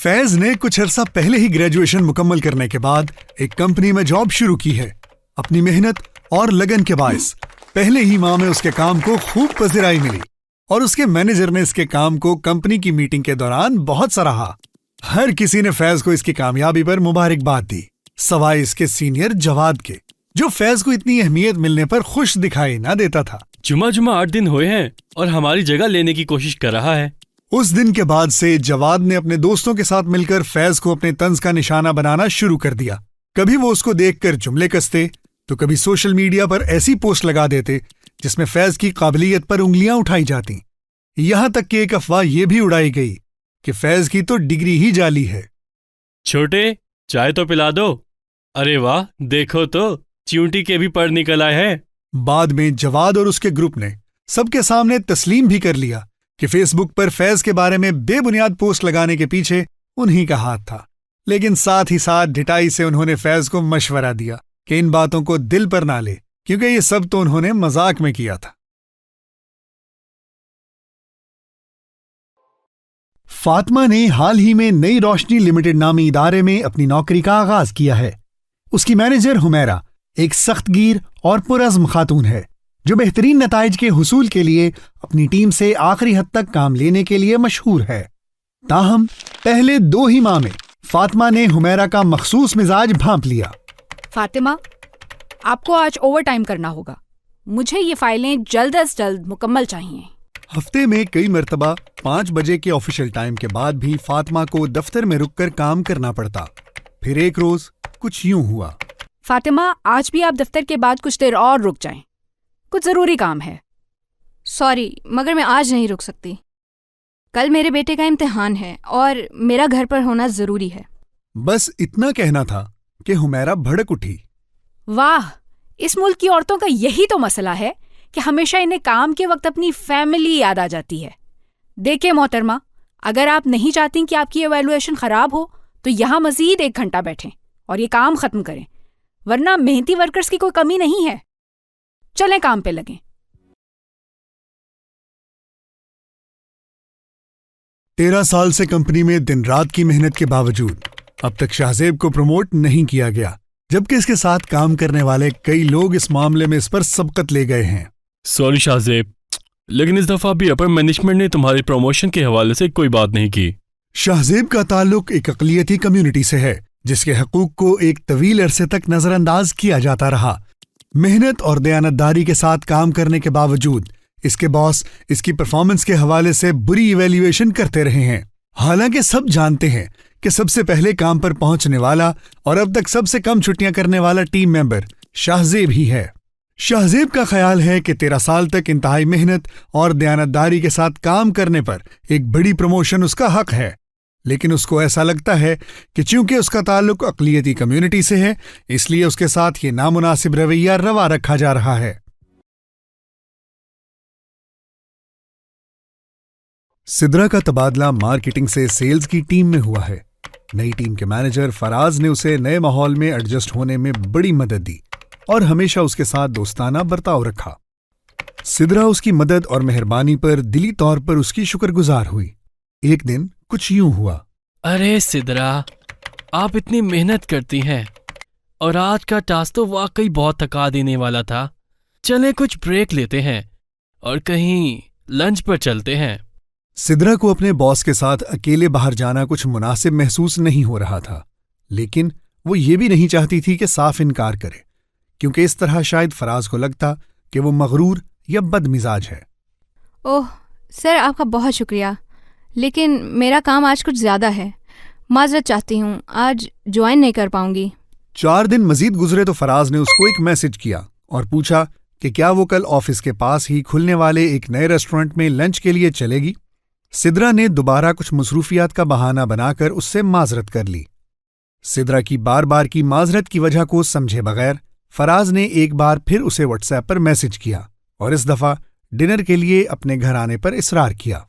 फैज ने कुछ अरसा पहले ही ग्रेजुएशन मुकम्मल करने के बाद एक कंपनी में जॉब शुरू की है। अपनी मेहनत और लगन के बायस पहले ही माह में उसके काम को खूब पज़िराई मिली और उसके मैनेजर ने इसके काम को कंपनी की मीटिंग के दौरान बहुत सराहा। हर किसी ने फैज को इसकी कामयाबी पर मुबारकबाद दी, सवाए इसके सीनियर जवाद के, जो फैज को इतनी अहमियत मिलने पर खुश दिखाई ना देता था। जुमा 8 दिन हुए हैं और हमारी जगह लेने की कोशिश कर रहा है। उस दिन के बाद से जवाद ने अपने दोस्तों के साथ मिलकर फैज को अपने तंज का निशाना बनाना शुरू कर दिया। कभी वो उसको देखकर जुमले कसते तो कभी सोशल मीडिया पर ऐसी पोस्ट लगा देते जिसमें फैज की काबिलियत पर उंगलियां उठाई जाती। यहां तक कि एक अफवाह ये भी उड़ाई गई कि फैज की तो डिग्री ही जाली है। छोटे, चाय तो पिला दो। अरे वाह, देखो तो च्यूंटी के भी पर निकल आए हैं। बाद में जवाद और उसके ग्रुप ने सबके सामने तस्लीम भी कर लिया कि फेसबुक पर फैज के बारे में बेबुनियाद पोस्ट लगाने के पीछे उन्हीं का हाथ था। लेकिन साथ ही साथ ढिठाई से उन्होंने फैज को मशवरा दिया कि इन बातों को दिल पर ना ले, क्योंकि ये सब तो उन्होंने मजाक में किया था। फातिमा ने हाल ही में नई रोशनी लिमिटेड नामी इदारे में अपनी नौकरी का आगाज किया है। उसकी मैनेजर हुमैरा एक सख्तगीर और पुरज़्म खातून है जो बेहतरीन नताइज के हुसूल के लिए अपनी टीम से आखिरी हद तक काम लेने के लिए मशहूर है। ताहम पहले 2 ही माह में फातिमा ने हुमैरा का मखसूस मिजाज भांप लिया। फातिमा, आपको आज ओवर टाइम करना होगा। मुझे ये फाइलें जल्द अज जल्द मुकम्मल चाहिए। हफ्ते में कई मरतबा 5 बजे के ऑफिशियल टाइम के बाद भी फातिमा को दफ्तर में रुककर काम करना पड़ता। फिर एक रोज कुछ यूं हुआ। फातिमा, आज भी आप दफ्तर के बाद कुछ देर और रुक जाएं। कुछ जरूरी काम है। सॉरी, मगर मैं आज नहीं रुक सकती। कल मेरे बेटे का इम्तिहान है और मेरा घर पर होना जरूरी है। बस इतना कहना था कि हुमैरा भड़क उठी। वाह, इस मुल्क की औरतों का यही तो मसला है कि हमेशा इन्हें काम के वक्त अपनी फैमिली याद आ जाती है। देखिए मोहतरमा, अगर आप नहीं चाहती कि आपकी एवेल्युएशन खराब हो तो यहाँ मजीद 1 घंटा बैठें और ये काम खत्म करें, वरना मेहनती वर्कर्स की कोई कमी नहीं है। चलें, काम पे लगें। 13 साल से कंपनी में दिन रात की मेहनत के बावजूद अब तक शाहजेब को प्रमोट नहीं किया गया, जबकि इसके साथ काम करने वाले कई लोग इस मामले में इस पर सबकत ले गए हैं। सॉरी शाहजेब, लेकिन इस दफा भी अपर मैनेजमेंट ने तुम्हारे प्रमोशन के हवाले से कोई बात नहीं की। शाहजेब का ताल्लुक एक अक़लियती कम्युनिटी से है जिसके हकूक को एक तवील अरसे तक नजरअंदाज किया जाता रहा। मेहनत और दयानतदारी के साथ काम करने के बावजूद इसके बॉस इसकी परफॉर्मेंस के हवाले से बुरी इवैल्यूएशन करते रहे हैं। हालांकि सब जानते हैं कि सबसे पहले काम पर पहुंचने वाला और अब तक सबसे कम छुट्टियां करने वाला टीम मेंबर शाहजेब ही है। शाहजेब का ख्याल है कि 13 साल तक इंतहाई मेहनत और दयानतदारी के साथ काम करने पर एक बड़ी प्रमोशन उसका हक है, लेकिन उसको ऐसा लगता है कि चूंकि उसका ताल्लुक अक़लियती कम्युनिटी से है, इसलिए उसके साथ ये नामुनासिब रवैया रवा रखा जा रहा है। सिद्रा का तबादला मार्केटिंग से सेल्स की टीम में हुआ है। नई टीम के मैनेजर फराज ने उसे नए माहौल में एडजस्ट होने में बड़ी मदद दी और हमेशा उसके साथ दोस्ताना बर्ताव रखा। सिद्रा उसकी मदद और मेहरबानी पर दिली तौर पर उसकी शुक्रगुजार हुई। एक दिन कुछ यूं हुआ। अरे सिद्रा, आप इतनी मेहनत करती हैं और आज का टास्क तो वाकई बहुत थका देने वाला था। चलें कुछ ब्रेक लेते हैं और कहीं लंच पर चलते हैं। सिद्रा को अपने बॉस के साथ अकेले बाहर जाना कुछ मुनासिब महसूस नहीं हो रहा था, लेकिन वो ये भी नहीं चाहती थी कि साफ इनकार करे, क्योंकि इस तरह शायद फराज को लगता कि वो मगरूर या बदमिजाज है। ओह सर, आपका बहुत शुक्रिया, लेकिन मेरा काम आज कुछ ज्यादा है। माजरत चाहती हूँ, आज ज्वाइन नहीं कर पाऊंगी। 4 दिन मजीद गुजरे तो फराज ने उसको एक मैसेज किया और पूछा कि क्या वो कल ऑफिस के पास ही खुलने वाले एक नए रेस्टोरेंट में लंच के लिए चलेगी। सिद्रा ने दोबारा कुछ मसरूफियात का बहाना बनाकर उससे माजरत कर ली। सिद्रा की बार बार की माजरत की वजह को समझे बगैर फराज ने एक बार फिर उसे व्हाट्सएप पर मैसेज किया और इस दफा डिनर के लिए अपने घर आने पर इसरार किया।